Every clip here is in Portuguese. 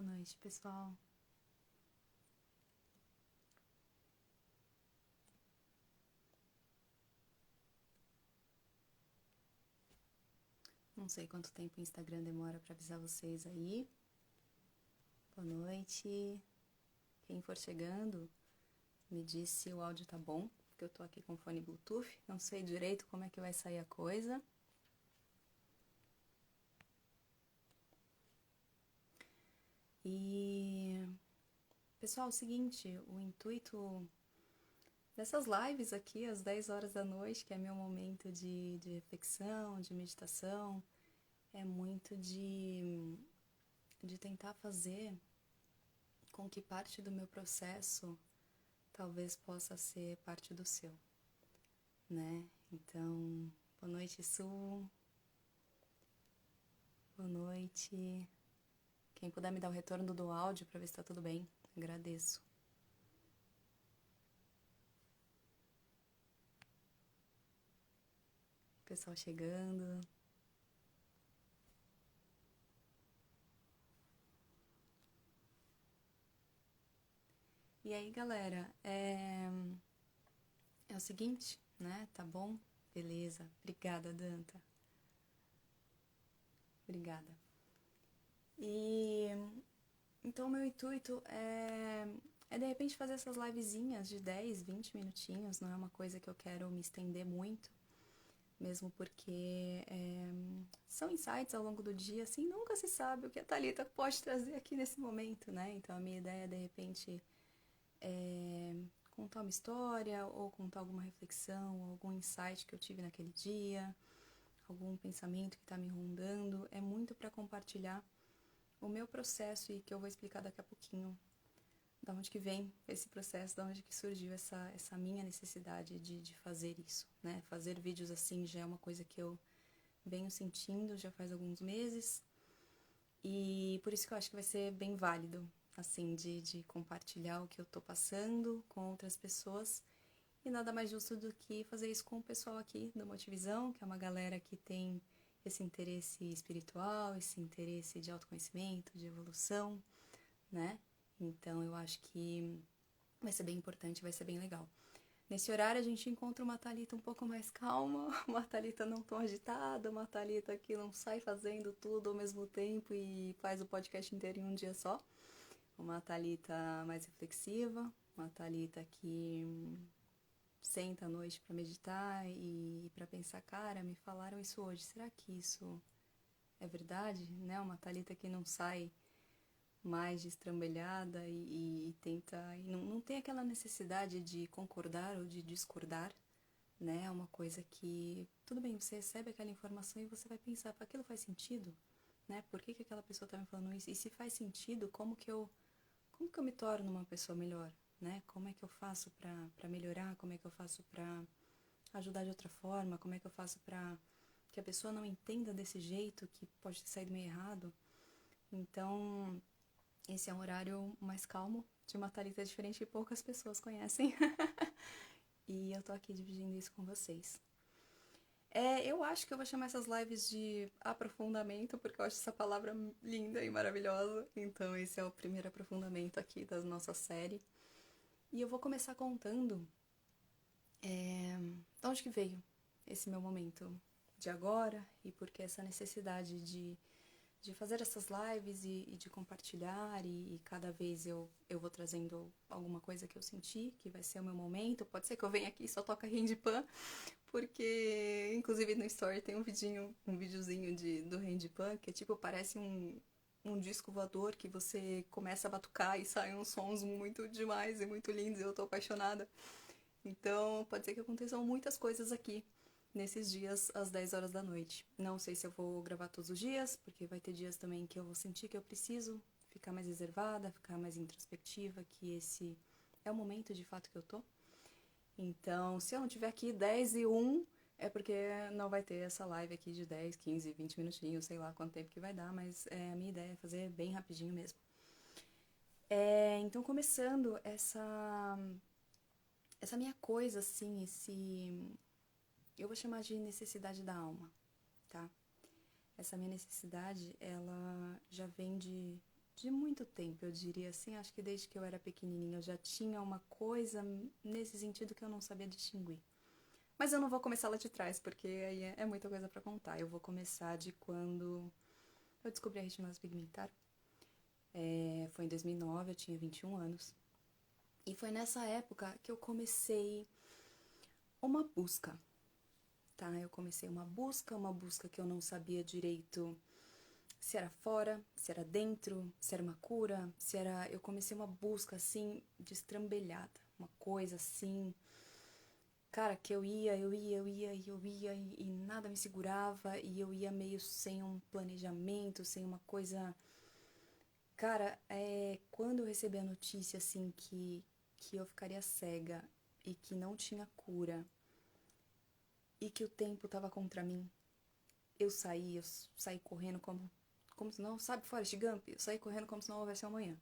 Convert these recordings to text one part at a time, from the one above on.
noite, pessoal. Não sei quanto tempo o Instagram demora para avisar vocês aí. Boa noite. Quem for chegando, me diz se o áudio tá bom, porque eu tô aqui com fone Bluetooth. Não sei direito como é que vai sair a coisa. E, pessoal, é o seguinte, o intuito dessas lives aqui às 10 horas da noite, que é meu momento de reflexão, de meditação, é muito de tentar fazer com que parte do meu processo talvez possa ser parte do seu, né? Então, boa noite, Su. Boa noite. Quem puder me dar o retorno do áudio para ver se tá tudo bem, agradeço. Pessoal chegando. E aí, galera, é o seguinte, né? Tá bom? Beleza. Obrigada, Danta. Obrigada. E então, meu intuito é de repente fazer essas livezinhas de 10, 20 minutinhos, não é uma coisa que eu quero me estender muito, mesmo porque são insights ao longo do dia, assim, nunca se sabe o que a Thalita pode trazer aqui nesse momento, né? Então, a minha ideia é, de repente, contar uma história, ou contar alguma reflexão, algum insight que eu tive naquele dia, algum pensamento que está me rondando, é muito para compartilhar o meu processo e que eu vou explicar daqui a pouquinho da onde que vem esse processo, da onde que surgiu essa minha necessidade de fazer isso, né? Fazer vídeos assim já é uma coisa que eu venho sentindo já faz alguns meses e por isso que eu acho que vai ser bem válido, assim, de compartilhar o que eu tô passando com outras pessoas e nada mais justo do que fazer isso com o pessoal aqui do Motivisão, que é uma galera que tem esse interesse espiritual, esse interesse de autoconhecimento, de evolução, né? Então eu acho que vai ser bem importante, vai ser bem legal. Nesse horário a gente encontra uma Thalita um pouco mais calma, uma Thalita não tão agitada, uma Thalita que não sai fazendo tudo ao mesmo tempo e faz o podcast inteiro em um dia só. Uma Thalita mais reflexiva, uma Thalita que senta à noite para meditar e para pensar, cara, me falaram isso hoje, será que isso é verdade? Né? Uma Thalita que não sai mais destrambelhada e tenta. E não tem aquela necessidade de concordar ou de discordar, né? É uma coisa que. Tudo bem, você recebe aquela informação e você vai pensar, aquilo faz sentido? Né? Por que aquela pessoa está me falando isso? E se faz sentido, como que eu me torno uma pessoa melhor? Né? Como é que eu faço para melhorar? Como é que eu faço para ajudar de outra forma? Como é que eu faço para que a pessoa não entenda desse jeito, que pode ter saído meio errado? Então, esse é um horário mais calmo, de uma Thalita diferente que poucas pessoas conhecem. E eu tô aqui dividindo isso com vocês. Eu acho que eu vou chamar essas lives de aprofundamento, porque eu acho essa palavra linda e maravilhosa. Então esse é o primeiro aprofundamento aqui da nossa série. E eu vou começar contando de onde que veio esse meu momento de agora e por que essa necessidade de fazer essas lives e de compartilhar e cada vez eu vou trazendo alguma coisa que eu senti, que vai ser o meu momento. Pode ser que eu venha aqui e só toca Handpan, porque inclusive no Story tem um videozinho do Handpan, que tipo, parece um disco voador que você começa a batucar e saem uns sons muito demais e muito lindos e eu tô apaixonada. Então pode ser que aconteçam muitas coisas aqui nesses dias às 10 horas da noite. Não sei se eu vou gravar todos os dias, porque vai ter dias também que eu vou sentir que eu preciso ficar mais reservada, ficar mais introspectiva, que esse é o momento de fato que eu tô. Então, se eu não tiver aqui 10 e 1, é porque não vai ter essa live aqui de 10, 15, 20 minutinhos, sei lá quanto tempo que vai dar, mas a minha ideia é fazer bem rapidinho mesmo. Então, começando essa minha coisa, assim, eu vou chamar de necessidade da alma, tá? Essa minha necessidade, ela já vem de muito tempo, eu diria assim. Acho que desde que eu era pequenininha eu já tinha uma coisa nesse sentido que eu não sabia distinguir. Mas eu não vou começar lá de trás, porque aí é muita coisa pra contar. Eu vou começar de quando eu descobri a retinose pigmentar. Foi em 2009, eu tinha 21 anos. E foi nessa época que eu comecei uma busca, tá? Eu comecei uma busca que eu não sabia direito se era fora, se era dentro, se era uma cura, se era... Eu comecei uma busca, assim, destrambelhada. Uma coisa, assim... Cara, que eu ia e nada me segurava. E eu ia meio sem um planejamento, sem uma coisa... Cara, quando eu recebi a notícia, assim, que eu ficaria cega e que não tinha cura e que o tempo tava contra mim, eu saí correndo como se não, sabe, Forrest Gump? Eu saí correndo como se não houvesse amanhã.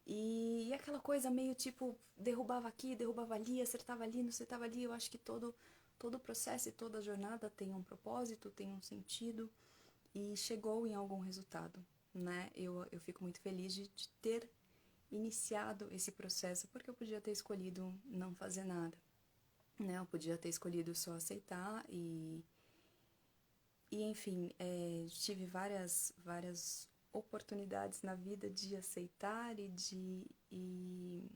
E aquela coisa meio tipo, derrubava aqui, derrubava ali, acertava ali, não acertava ali. Eu acho que todo o processo e toda a jornada tem um propósito, tem um sentido e chegou em algum resultado, né? Eu fico muito feliz de ter iniciado esse processo, porque eu podia ter escolhido não fazer nada, né? Eu podia ter escolhido só aceitar e enfim, tive várias oportunidades na vida de aceitar e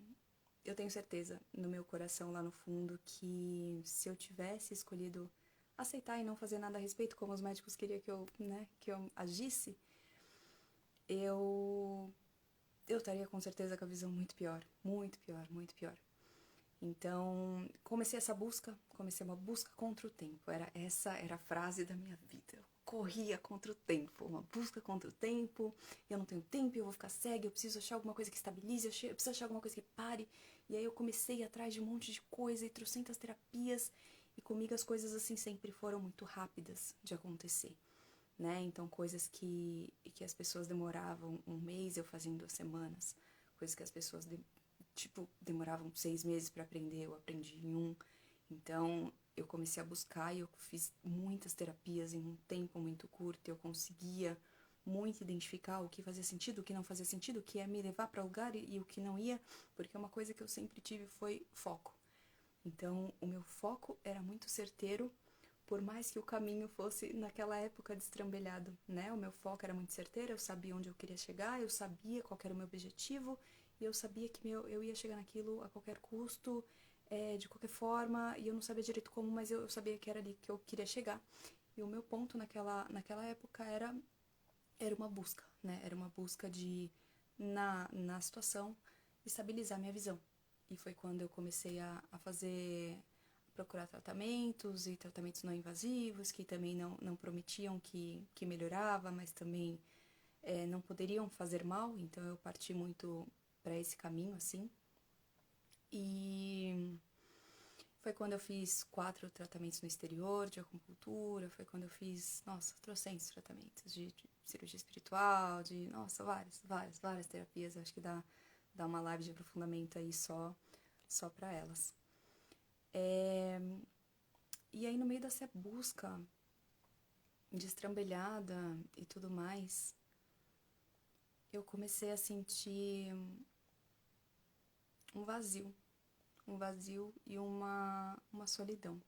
eu tenho certeza no meu coração lá no fundo que se eu tivesse escolhido aceitar e não fazer nada a respeito, como os médicos queriam que eu agisse, eu estaria com certeza com a visão muito pior, muito pior, muito pior. Então, comecei uma busca contra o tempo. Essa era a frase da minha vida. Eu corria contra o tempo, uma busca contra o tempo. Eu não tenho tempo, eu vou ficar cega, eu preciso achar alguma coisa que estabilize, eu preciso achar alguma coisa que pare. E aí eu comecei atrás de um monte de coisa e trocentas terapias. E comigo as coisas assim sempre foram muito rápidas de acontecer, né? Então, coisas que as pessoas demoravam um mês, eu fazia em 2 semanas. Coisas que as pessoas demoravam 6 meses para aprender, eu aprendi em um. Então, eu comecei a buscar e eu fiz muitas terapias em um tempo muito curto. Eu conseguia muito identificar o que fazia sentido, o que não fazia sentido, o que ia me levar para lugar e o que não ia, porque uma coisa que eu sempre tive foi foco. Então, o meu foco era muito certeiro, por mais que o caminho fosse naquela época destrambelhado, né? O meu foco era muito certeiro, eu sabia onde eu queria chegar, eu sabia qual era o meu objetivo, e eu sabia que eu ia chegar naquilo a qualquer custo, de qualquer forma, e eu não sabia direito como, mas eu sabia que era ali que eu queria chegar. E o meu ponto naquela época era uma busca, né? Era uma busca de, na situação, estabilizar minha visão. E foi quando eu comecei a procurar tratamentos e tratamentos não invasivos, que também não prometiam que melhorava, mas também não poderiam fazer mal, então eu parti muito para esse caminho, assim. E foi quando eu fiz 4 tratamentos no exterior de acupuntura, foi quando eu fiz, nossa, trocentos tratamentos de cirurgia espiritual, nossa, várias terapias. Eu acho que dá uma live de aprofundamento aí só pra elas. E aí, no meio dessa busca destrambelhada e tudo mais, eu comecei a sentir um vazio. Um vazio e uma solidão.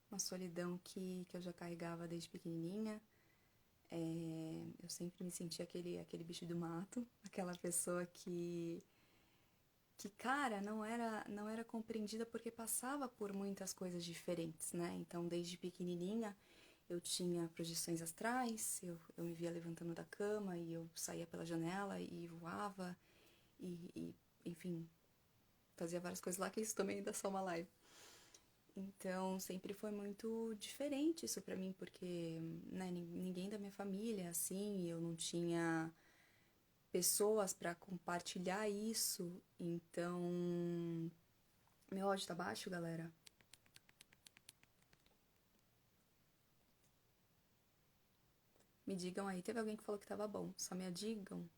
Uma solidão que eu já carregava desde pequenininha. Eu sempre me senti aquele bicho do mato, aquela pessoa que cara, não era compreendida porque passava por muitas coisas diferentes, né? Então, desde pequenininha, eu tinha projeções astrais, eu me via levantando da cama e eu saía pela janela e voava enfim, fazia várias coisas lá, que isso também dá só uma live. Então, sempre foi muito diferente isso pra mim, porque, né, ninguém da minha família, assim, eu não tinha pessoas pra compartilhar isso. Então, meu áudio tá baixo, galera? Me digam aí, teve alguém que falou que tava bom, só me digam,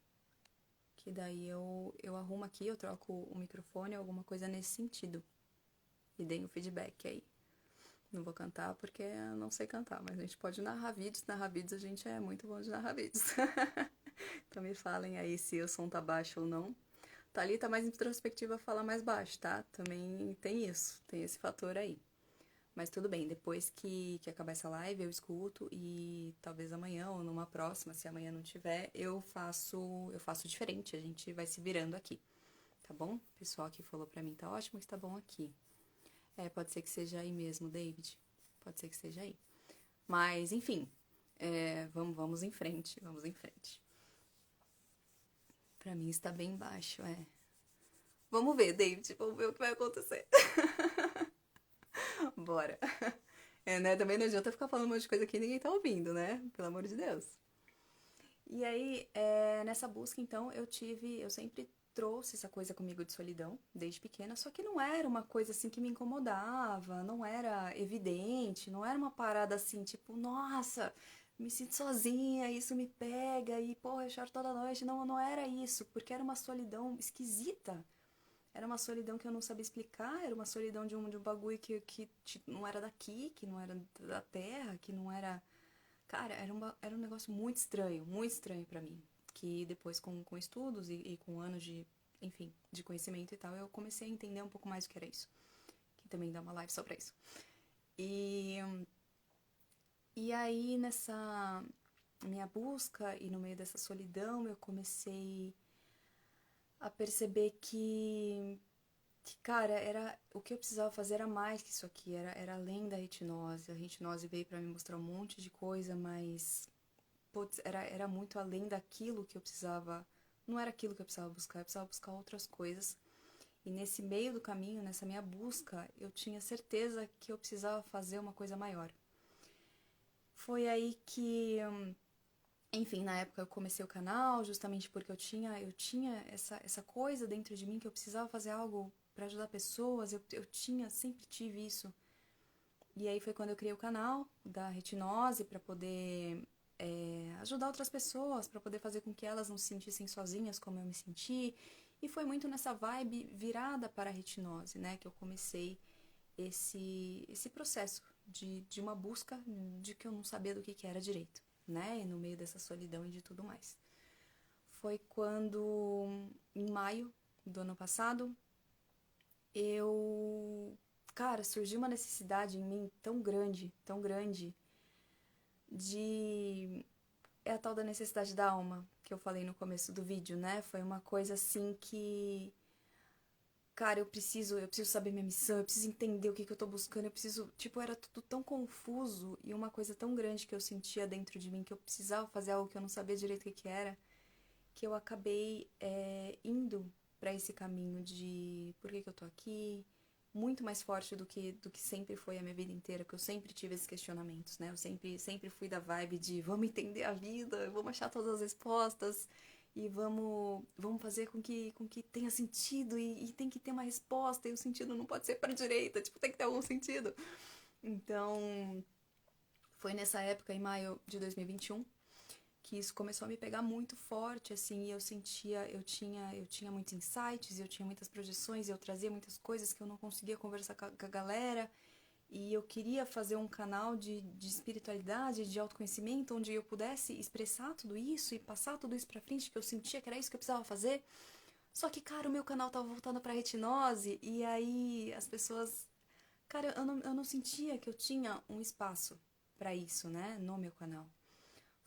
que daí eu arrumo aqui, eu troco o microfone, alguma coisa nesse sentido. E deem o feedback aí. Não vou cantar porque eu não sei cantar, mas a gente pode narrar vídeos. Narrar vídeos a gente é muito bom de narrar vídeos. Então me falem aí se o som tá baixo ou não. Thalita mais introspectiva fala mais baixo, tá? Também tem isso, tem esse fator aí. Mas tudo bem, depois que acabar essa live eu escuto e talvez amanhã ou numa próxima, se amanhã não tiver, eu faço diferente, a gente vai se virando aqui, tá bom? O pessoal que falou pra mim tá ótimo que tá bom aqui. Pode ser que seja aí mesmo, David. Pode ser que seja aí. Mas, enfim, vamos em frente, vamos em frente. Pra mim está bem baixo, Vamos ver, David, vamos ver o que vai acontecer. Bora. Né? Também não adianta ficar falando um monte de coisa que ninguém tá ouvindo, né? Pelo amor de Deus. E aí, nessa busca, então, eu sempre trouxe essa coisa comigo de solidão, desde pequena, só que não era uma coisa assim que me incomodava, não era evidente, não era uma parada assim, tipo, nossa, me sinto sozinha, isso me pega, e porra, eu choro toda noite. Não, não era isso, porque era uma solidão esquisita. Era uma solidão que eu não sabia explicar, era uma solidão de um bagulho que tipo, não era daqui, que não era da terra, que não era. Cara, era um negócio muito estranho pra mim. Que depois, com estudos e com anos de, enfim, de conhecimento e tal, eu comecei a entender um pouco mais o que era isso. Que também dá uma live só pra isso. E, e aí, nessa minha busca e no meio dessa solidão, eu comecei a perceber que, cara, o que eu precisava fazer era mais que isso aqui, era além da retinose. A retinose veio pra me mostrar um monte de coisa, mas putz, era muito além daquilo que eu precisava. Não era aquilo que eu precisava buscar outras coisas. E nesse meio do caminho, nessa minha busca, eu tinha certeza que eu precisava fazer uma coisa maior. Foi aí que, enfim, na época eu comecei o canal, justamente porque eu tinha essa coisa dentro de mim que eu precisava fazer algo para ajudar pessoas, sempre tive isso. E aí foi quando eu criei o canal da retinose para poder ajudar outras pessoas, para poder fazer com que elas não se sentissem sozinhas como eu me senti. E foi muito nessa vibe virada para a retinose, né, que eu comecei esse processo de uma busca de que eu não sabia do que era direito, né, e no meio dessa solidão e de tudo mais. Foi quando, em maio do ano passado, cara, surgiu uma necessidade em mim tão grande, de. É a tal da necessidade da alma, que eu falei no começo do vídeo, né? Foi uma coisa assim que. Cara, eu preciso saber minha missão, eu preciso entender o que eu tô buscando, eu preciso. Tipo, era tudo tão confuso e uma coisa tão grande que eu sentia dentro de mim que eu precisava fazer algo que eu não sabia direito o que era, que eu acabei indo para esse caminho de por que eu tô aqui, muito mais forte do que sempre foi a minha vida inteira, porque eu sempre tive esses questionamentos, né? Eu sempre fui da vibe de vamos entender a vida, vamos achar todas as respostas e vamos fazer com que tenha sentido e tem que ter uma resposta e o sentido não pode ser para a direita, tipo, tem que ter algum sentido. Então, foi nessa época, em maio de 2021, que isso começou a me pegar muito forte, assim, e eu tinha muitos insights, eu tinha muitas projeções, eu trazia muitas coisas que eu não conseguia conversar com a galera, e eu queria fazer um canal de espiritualidade, de autoconhecimento, onde eu pudesse expressar tudo isso e passar tudo isso pra frente, que eu sentia que era isso que eu precisava fazer. Só que, cara, o meu canal tava voltando pra retinose, e aí as pessoas... Cara, eu não sentia que eu tinha um espaço pra isso, né, no meu canal.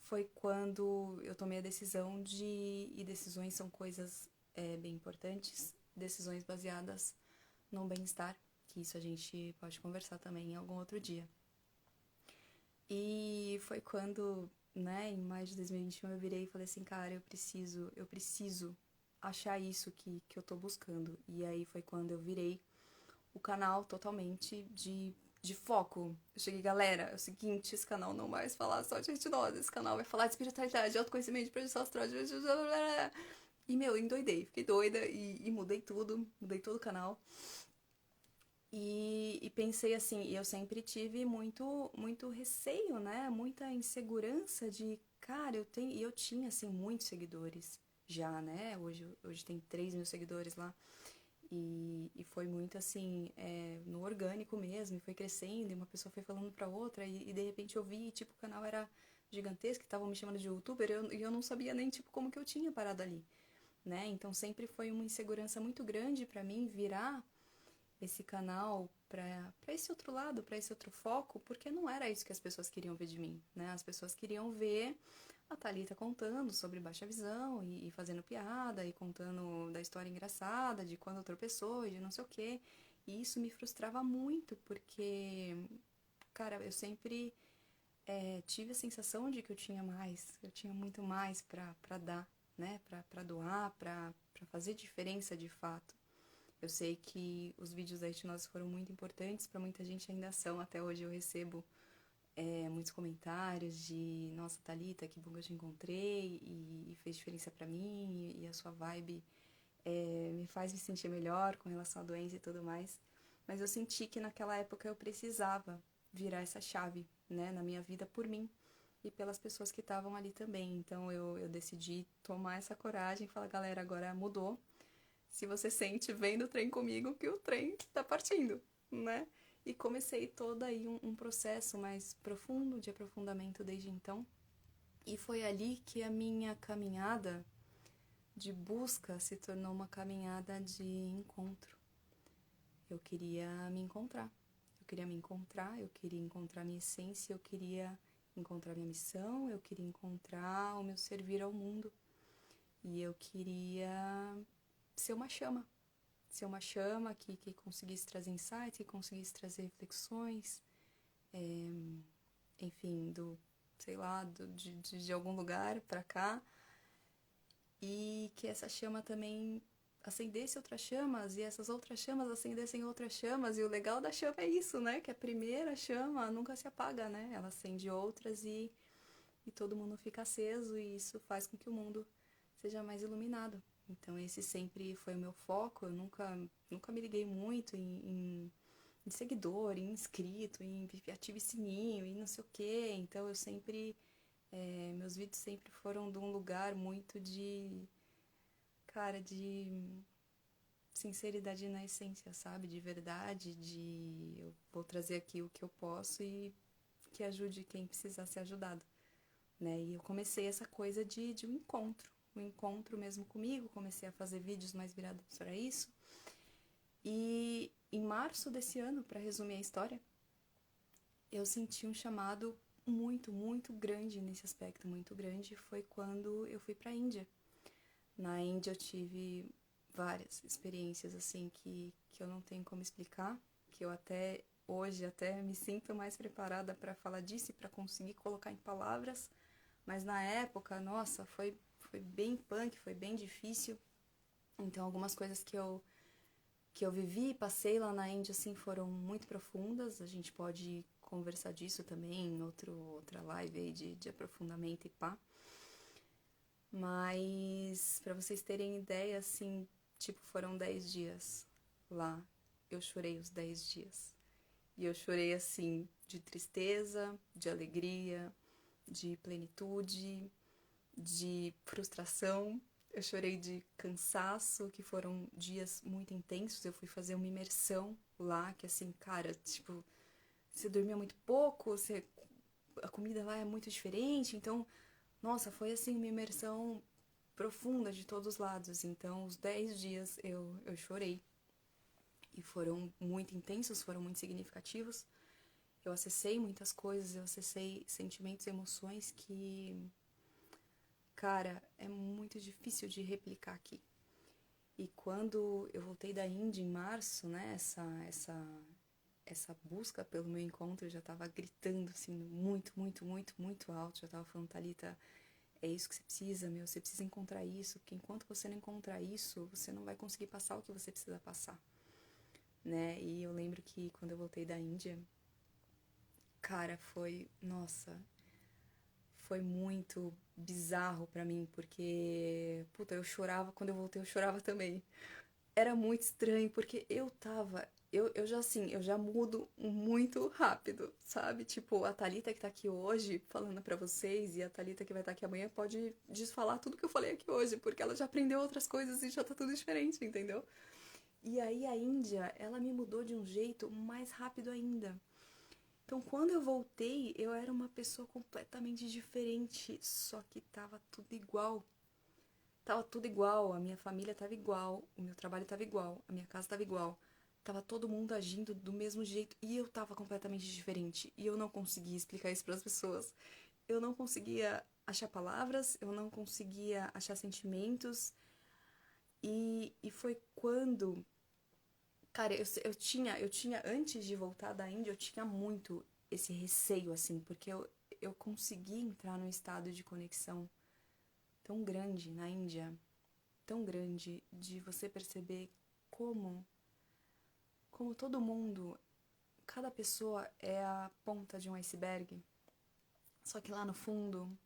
Foi quando eu tomei a decisão e decisões são coisas bem importantes, decisões baseadas no bem-estar, que isso a gente pode conversar também em algum outro dia. E foi quando, né, em maio de 2021 eu virei e falei assim, cara, eu preciso achar isso que eu tô buscando. E aí foi quando eu virei o canal totalmente de foco. Eu cheguei, galera, é o seguinte, esse canal não vai falar só de retinose, esse canal vai falar de espiritualidade, de autoconhecimento, de projeção astral, E, meu, endoidei, fiquei doida e mudei tudo, mudei todo o canal. E pensei assim, e eu sempre tive muito receio, né? Muita insegurança de, cara, eu tinha, assim, muitos seguidores já, né? Hoje tem 3 mil seguidores lá. E foi muito assim, no orgânico mesmo, e foi crescendo, e uma pessoa foi falando pra outra, e de repente eu vi, tipo, o canal era gigantesco, que estavam me chamando de youtuber, e eu não sabia nem, tipo, como que eu tinha parado ali, né? Então sempre foi uma insegurança muito grande pra mim virar esse canal pra esse outro lado, pra esse outro foco, porque não era isso que as pessoas queriam ver de mim, né? As pessoas queriam ver a Thalita contando sobre baixa visão e fazendo piada e contando da história engraçada, de quando tropeçou e de não sei o quê. E isso me frustrava muito, porque, cara, eu sempre tive a sensação de que eu tinha muito mais pra dar, né? Pra doar, pra fazer diferença de fato. Eu sei que os vídeos da hipnose foram muito importantes, pra muita gente ainda são. Até hoje eu recebo muitos comentários de nossa, Thalita, que bom que eu te encontrei e fez diferença pra mim e a sua vibe me faz me sentir melhor com relação à doença e tudo mais. Mas eu senti que naquela época eu precisava virar essa chave, né, na minha vida por mim e pelas pessoas que estavam ali também. Então eu decidi tomar essa coragem e falar, galera, agora mudou. Se você sente, vem no trem comigo que o trem tá partindo, né? E comecei todo aí um processo mais profundo de aprofundamento desde então. E foi ali que a minha caminhada de busca se tornou uma caminhada de encontro. Eu queria me encontrar. Eu queria me encontrar, eu queria encontrar minha essência, eu queria encontrar minha missão, eu queria encontrar o meu servir ao mundo. E eu queria ser uma chama. Ser uma chama que conseguisse trazer insights, que conseguisse trazer reflexões, enfim, sei lá, de algum lugar pra cá, e que essa chama também acendesse outras chamas, e essas outras chamas acendessem outras chamas, e o legal da chama é isso, né, que a primeira chama nunca se apaga, né, ela acende outras e todo mundo fica aceso, e isso faz com que o mundo seja mais iluminado. Então esse sempre foi o meu foco, eu nunca me liguei muito em seguidor, em inscrito, em ative sininho e não sei o quê. Então eu sempre, meus vídeos sempre foram de um lugar muito cara, de sinceridade na essência, sabe? De verdade, eu vou trazer aqui o que eu posso e que ajude quem precisar ser ajudado, né? E eu comecei essa coisa de um encontro mesmo comigo, comecei a fazer vídeos mais virados para isso. E em março desse ano, para resumir a história, eu senti um chamado muito grande nesse aspecto, muito grande, foi quando eu fui para a Índia. Na Índia eu tive várias experiências assim que eu não tenho como explicar, que eu até hoje até me sinto mais preparada para falar disso e para conseguir colocar em palavras, mas na época, nossa, foi bem punk, foi bem difícil. Então algumas coisas que eu vivi e passei lá na Índia, assim, foram muito profundas. A gente pode conversar disso também em outra live aí de aprofundamento e pá. Mas, pra vocês terem ideia, assim, tipo, foram 10 dias lá. Eu chorei os 10 dias. E eu chorei, assim, de tristeza, de alegria, de plenitude, de frustração. Eu chorei de cansaço, que foram dias muito intensos. Eu fui fazer uma imersão lá, que assim, cara, tipo, você dormia muito pouco, a comida lá é muito diferente, então, nossa, foi assim uma imersão profunda de todos os lados. Então, os 10 dias eu chorei. E foram muito intensos, foram muito significativos. Eu acessei muitas coisas, eu acessei sentimentos e emoções que, cara, é muito difícil de replicar aqui. E quando eu voltei da Índia em março, né, essa busca pelo meu encontro, eu já tava gritando, assim, muito alto. Já tava falando, Thalita, é isso que você precisa, meu, você precisa encontrar isso, porque enquanto você não encontrar isso, você não vai conseguir passar o que você precisa passar, né? E eu lembro que quando eu voltei da Índia, cara, nossa, foi muito bizarro pra mim, porque, puta, eu chorava, quando eu voltei eu chorava também. Era muito estranho, porque eu já assim, eu já mudo muito rápido, sabe? Tipo, a Thalita que tá aqui hoje falando pra vocês e a Thalita que vai estar aqui amanhã pode desfalar tudo que eu falei aqui hoje, porque ela já aprendeu outras coisas e já tá tudo diferente, entendeu? E aí a Índia, ela me mudou de um jeito mais rápido ainda. Então, quando eu voltei, eu era uma pessoa completamente diferente, só que tava tudo igual. Tava tudo igual, a minha família tava igual, o meu trabalho tava igual, a minha casa tava igual. Tava todo mundo agindo do mesmo jeito e eu tava completamente diferente. E eu não conseguia explicar isso para as pessoas. Eu não conseguia achar palavras, eu não conseguia achar sentimentos. E foi quando. Cara, eu tinha, antes de voltar da Índia, eu tinha muito esse receio, assim, porque eu consegui entrar num estado de conexão tão grande na Índia, tão grande, de você perceber como, como todo mundo, cada pessoa é a ponta de um iceberg, só que lá no fundo,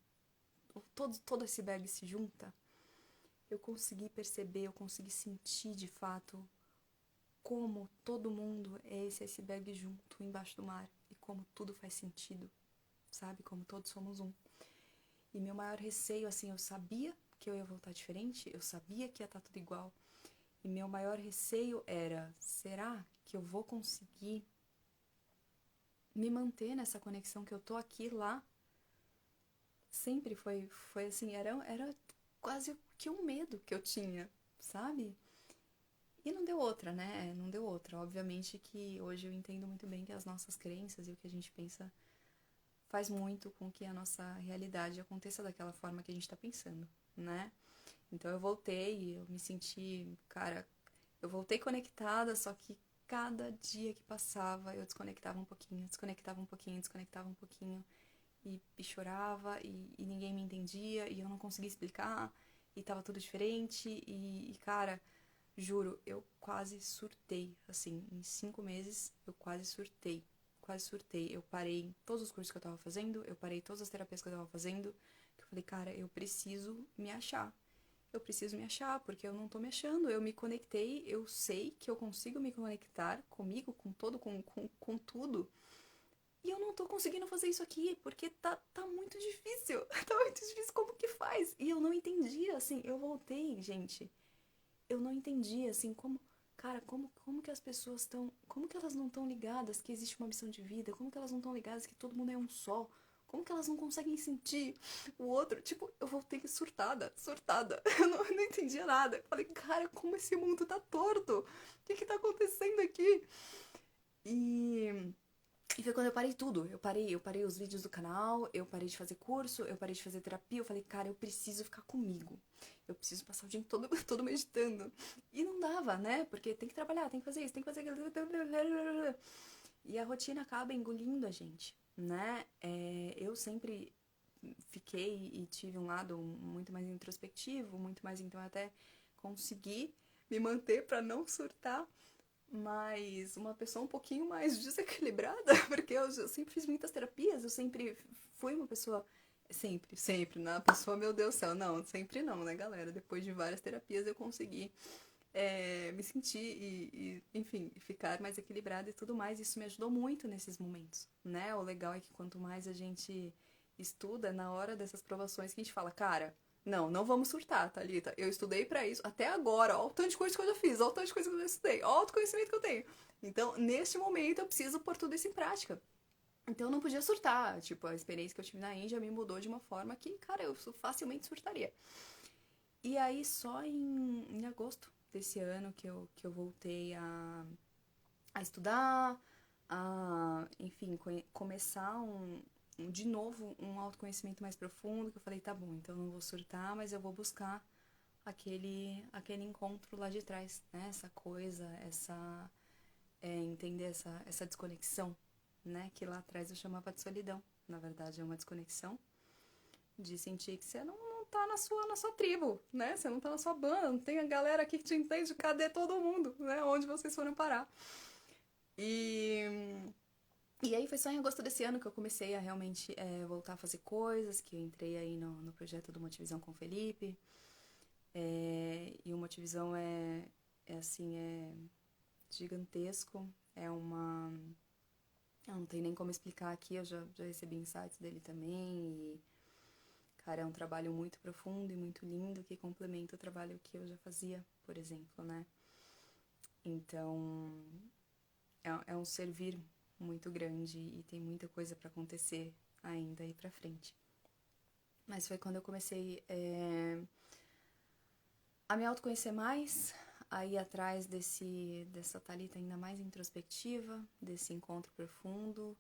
todo iceberg se junta. Eu consegui perceber, eu consegui sentir de fato como todo mundo é esse iceberg junto embaixo do mar e como tudo faz sentido, sabe? Como todos somos um. E meu maior receio, assim, eu sabia que eu ia voltar diferente, eu sabia que ia estar tudo igual. E meu maior receio era, será que eu vou conseguir me manter nessa conexão que eu tô aqui lá? Sempre foi assim, era quase que um medo que eu tinha, sabe? E não deu outra, né? Não deu outra. Obviamente que hoje eu entendo muito bem que as nossas crenças e o que a gente pensa faz muito com que a nossa realidade aconteça daquela forma que a gente tá pensando, né? Então eu voltei, eu me senti, cara, eu voltei conectada, só que cada dia que passava eu desconectava um pouquinho, desconectava um pouquinho, desconectava um pouquinho e chorava e ninguém me entendia e eu não conseguia explicar e tava tudo diferente cara, juro, eu quase surtei, assim, em 5 meses eu quase surtei, quase surtei. Eu parei todos os cursos que eu tava fazendo, eu parei todas as terapias que eu tava fazendo, que eu falei, cara, eu preciso me achar. Eu preciso me achar, porque eu não tô me achando. Eu me conectei, eu sei que eu consigo me conectar comigo, com todo, com tudo. E eu não tô conseguindo fazer isso aqui, porque tá muito difícil. Tá muito difícil, como que faz? E eu não entendia, assim, eu voltei, gente. Eu não entendia, assim, como. Cara, como que as pessoas estão. Como que elas não estão ligadas que existe uma missão de vida? Como que elas não estão ligadas que todo mundo é um só? Como que elas não conseguem sentir o outro? Tipo, eu voltei surtada, surtada. Eu não entendia nada. Eu falei, cara, como esse mundo tá torto? O que tá acontecendo aqui? E e foi quando eu parei tudo. Eu parei os vídeos do canal, eu parei de fazer curso, eu parei de fazer terapia. Eu falei, cara, eu preciso ficar comigo. Eu preciso passar o dia todo, todo meditando. E não dava, né? Porque tem que trabalhar, tem que fazer isso, tem que fazer aquilo. E a rotina acaba engolindo a gente, né? Eu sempre fiquei e tive um lado muito mais introspectivo, muito mais, então até consegui me manter para não surtar, mas uma pessoa um pouquinho mais desequilibrada, porque eu sempre fiz muitas terapias, eu sempre fui uma pessoa. Sempre, né? Pessoa, meu Deus do céu, não, sempre não, né, galera? Depois de várias terapias eu consegui me sentir enfim, ficar mais equilibrada e tudo mais. Isso me ajudou muito nesses momentos, né? O legal é que quanto mais a gente estuda, na hora dessas provações que a gente fala, cara, não vamos surtar, Thalita. Eu estudei pra isso até agora, ó o tanto de coisa que eu já fiz, ó o tanto de coisa que eu já estudei, ó o autoconhecimento que eu tenho. Então, neste momento, eu preciso pôr tudo isso em prática. Então, eu não podia surtar. Tipo, a experiência que eu tive na Índia me mudou de uma forma que, cara, eu facilmente surtaria. E aí, só em agosto desse ano que eu voltei a estudar, enfim, começar de novo um autoconhecimento mais profundo, que eu falei, tá bom, então eu não vou surtar, mas eu vou buscar aquele encontro lá de trás, né? Essa coisa, entender essa desconexão, né? Que lá atrás eu chamava de solidão. Na verdade, é uma desconexão de sentir que você não tá na sua tribo, né? Você não tá na sua banda, não tem a galera aqui que te entende, cadê todo mundo, né? Onde vocês foram parar? E, e aí foi só em agosto desse ano que eu comecei a realmente voltar a fazer coisas, que eu entrei aí no projeto do Motivisão com o Felipe. E o Motivisão assim, gigantesco. Eu não tenho nem como explicar aqui, eu já recebi insights dele também. E, cara, é um trabalho muito profundo e muito lindo que complementa o trabalho que eu já fazia, por exemplo, né? Então, é um servir muito grande e tem muita coisa para acontecer ainda aí pra frente. Mas foi quando eu comecei a me autoconhecer mais, a ir atrás dessa Thalita ainda mais introspectiva, desse encontro profundo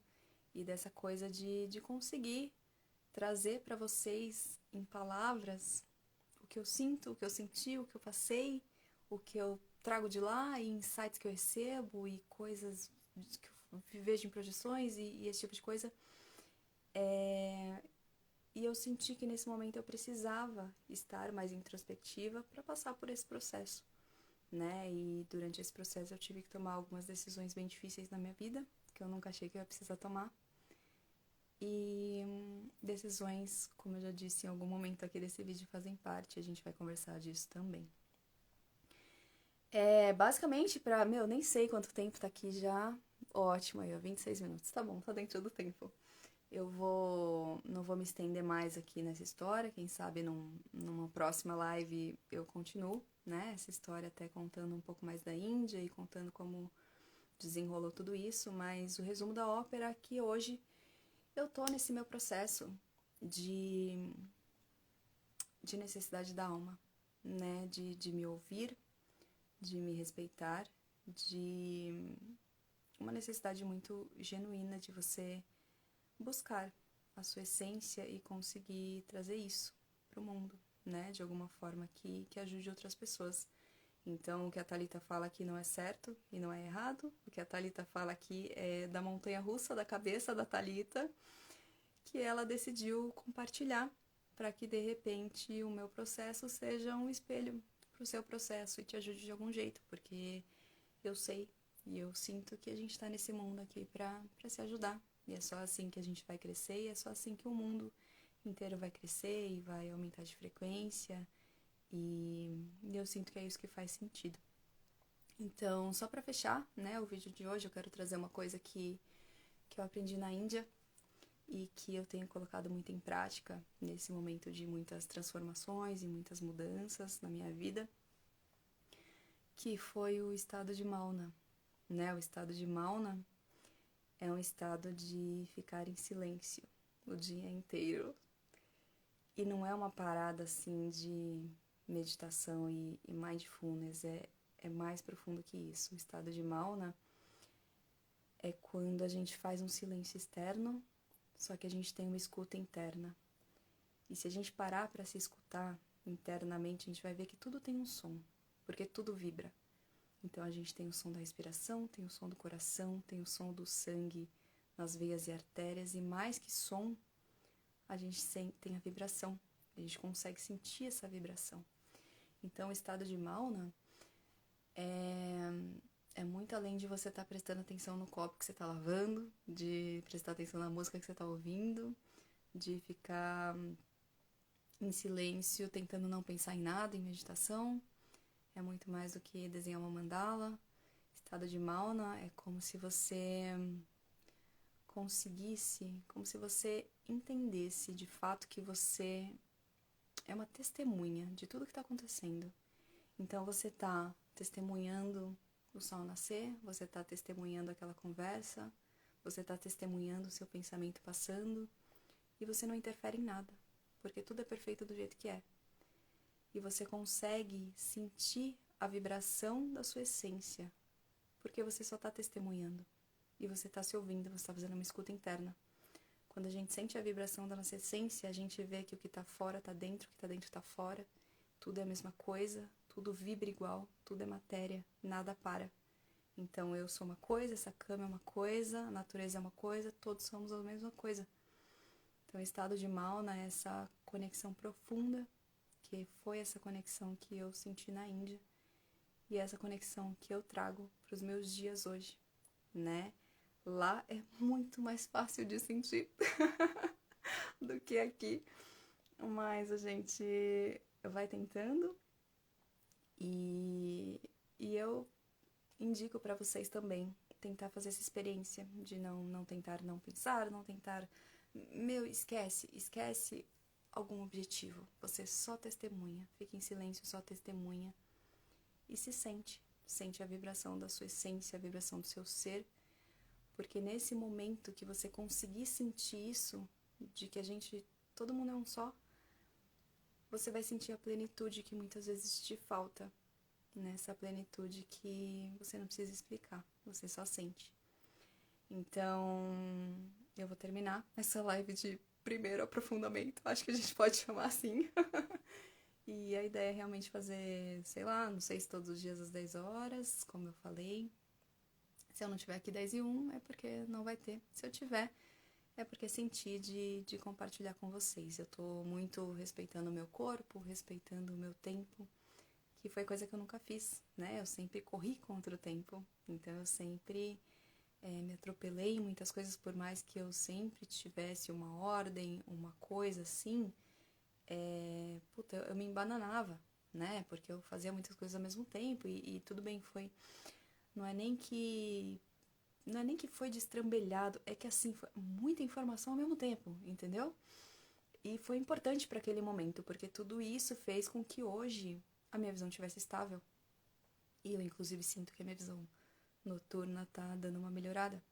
e dessa coisa de conseguir trazer para vocês em palavras o que eu sinto, o que eu senti, o que eu passei, o que eu trago de lá e insights que eu recebo e coisas que eu vejo em projeções e esse tipo de coisa. E eu senti que nesse momento eu precisava estar mais introspectiva para passar por esse processo, né? E durante esse processo eu tive que tomar algumas decisões bem difíceis na minha vida, que eu nunca achei que eu ia precisar tomar. E decisões, como eu já disse em algum momento aqui desse vídeo, fazem parte, a gente vai conversar disso também. Basicamente, nem sei quanto tempo tá aqui já. Ótimo aí, ó, 26 minutos. Tá bom, tá dentro do tempo. Não vou me estender mais aqui nessa história, quem sabe numa próxima live eu continuo, né, essa história até contando um pouco mais da Índia e contando como desenrolou tudo isso, mas o resumo da ópera é que hoje eu tô nesse meu processo de necessidade da alma, né, de me ouvir, de me respeitar, de uma necessidade muito genuína de você buscar a sua essência e conseguir trazer isso para o mundo, né? De alguma forma que ajude outras pessoas. Então, o que a Thalita fala aqui não é certo e não é errado. O que a Thalita fala aqui é da montanha-russa da cabeça da Thalita, que ela decidiu compartilhar para que, de repente, o meu processo seja um espelho para o seu processo e te ajude de algum jeito, porque eu sei e eu sinto que a gente está nesse mundo aqui para se ajudar. E é só assim que a gente vai crescer e é só assim que o mundo inteiro vai crescer e vai aumentar de frequência. E eu sinto que é isso que faz sentido. Então, só para fechar, né, o vídeo de hoje, eu quero trazer uma coisa que eu aprendi na Índia e que eu tenho colocado muito em prática nesse momento de muitas transformações e muitas mudanças na minha vida, que foi o estado de Mauna, né? O estado de Mauna é um estado de ficar em silêncio o dia inteiro. E não é uma parada assim de meditação e mindfulness, é mais profundo que isso. O estado de Mauna é quando a gente faz um silêncio externo, só que a gente tem uma escuta interna. E se a gente parar para se escutar internamente, a gente vai ver que tudo tem um som, porque tudo vibra. Então a gente tem o som da respiração, tem o som do coração, tem o som do sangue nas veias e artérias, e mais que som, a gente tem a vibração, a gente consegue sentir essa vibração. Então o estado de Mauna é muito além de você estar prestando atenção no copo que você está lavando, de prestar atenção na música que você está ouvindo, de ficar em silêncio tentando não pensar em nada, em meditação. É muito mais do que desenhar uma mandala. Estado de Mauna é como se você conseguisse, como se você entendesse de fato que você é uma testemunha de tudo que está acontecendo. Então você está testemunhando o sol nascer, você está testemunhando aquela conversa, você está testemunhando o seu pensamento passando e você não interfere em nada, porque tudo é perfeito do jeito que é. E você consegue sentir a vibração da sua essência, porque você só está testemunhando. E você está se ouvindo, você está fazendo uma escuta interna. Quando a gente sente a vibração da nossa essência, a gente vê que o que está fora está dentro, o que está dentro está fora. Tudo é a mesma coisa, tudo vibra igual, tudo é matéria, nada para. Então eu sou uma coisa, essa cama é uma coisa, a natureza é uma coisa, todos somos a mesma coisa. Então o estado de Mauna é essa conexão profunda, que foi essa conexão que eu senti na Índia, e essa conexão que eu trago para os meus dias hoje, né? Lá é muito mais fácil de sentir do que aqui, mas a gente vai tentando e eu indico para vocês também tentar fazer essa experiência de não tentar não pensar, não tentar... esquece algum objetivo, você só testemunha, fica em silêncio, só testemunha e se sente. sente a vibração da sua essência, a vibração do seu ser, porque nesse momento que você conseguir sentir isso, de que todo mundo é um só, você vai sentir a plenitude que muitas vezes te falta, nessa plenitude que você não precisa explicar, você só sente. Então, eu vou terminar essa live de primeiro aprofundamento, acho que a gente pode chamar assim. E a ideia é realmente fazer, sei lá, não sei se todos os dias às 10 horas, como eu falei. Se eu não tiver aqui 10:01, é porque não vai ter. Se eu tiver, é porque senti de compartilhar com vocês. Eu tô muito respeitando o meu corpo, respeitando o meu tempo, que foi coisa que eu nunca fiz, né? Eu sempre corri contra o tempo, então eu sempre me atropelei em muitas coisas, por mais que eu sempre tivesse uma ordem, uma coisa assim, eu me embananava, né? Porque eu fazia muitas coisas ao mesmo tempo e tudo bem, não é nem que foi destrambelhado, é que assim, foi muita informação ao mesmo tempo, entendeu? E foi importante para aquele momento, porque tudo isso fez com que hoje a minha visão estivesse estável. E eu, inclusive, sinto que a minha visão noturna tá dando uma melhorada.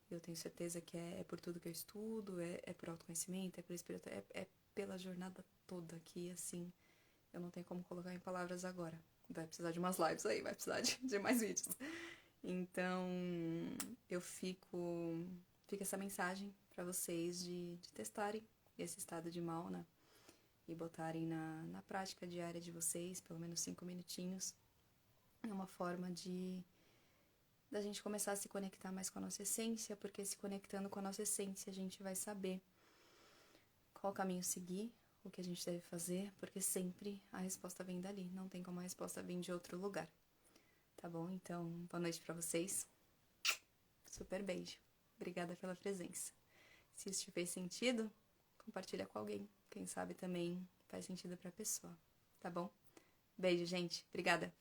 Eu tenho certeza que é por tudo que eu estudo, é por autoconhecimento, é por espiritualidade, é pela jornada toda que, assim, eu não tenho como colocar em palavras agora. Vai precisar de umas lives aí, vai precisar de mais vídeos. Então, eu fica essa mensagem para vocês de testarem esse estado de mal, né? E botarem na prática diária de vocês, pelo menos 5 minutinhos. É uma forma da gente começar a se conectar mais com a nossa essência, porque se conectando com a nossa essência, a gente vai saber qual caminho seguir, o que a gente deve fazer, porque sempre a resposta vem dali, não tem como a resposta vir de outro lugar. Tá bom? Então, boa noite pra vocês. Super beijo. Obrigada pela presença. Se isso te fez sentido, compartilha com alguém. Quem sabe também faz sentido pra pessoa. Tá bom? Beijo, gente. Obrigada.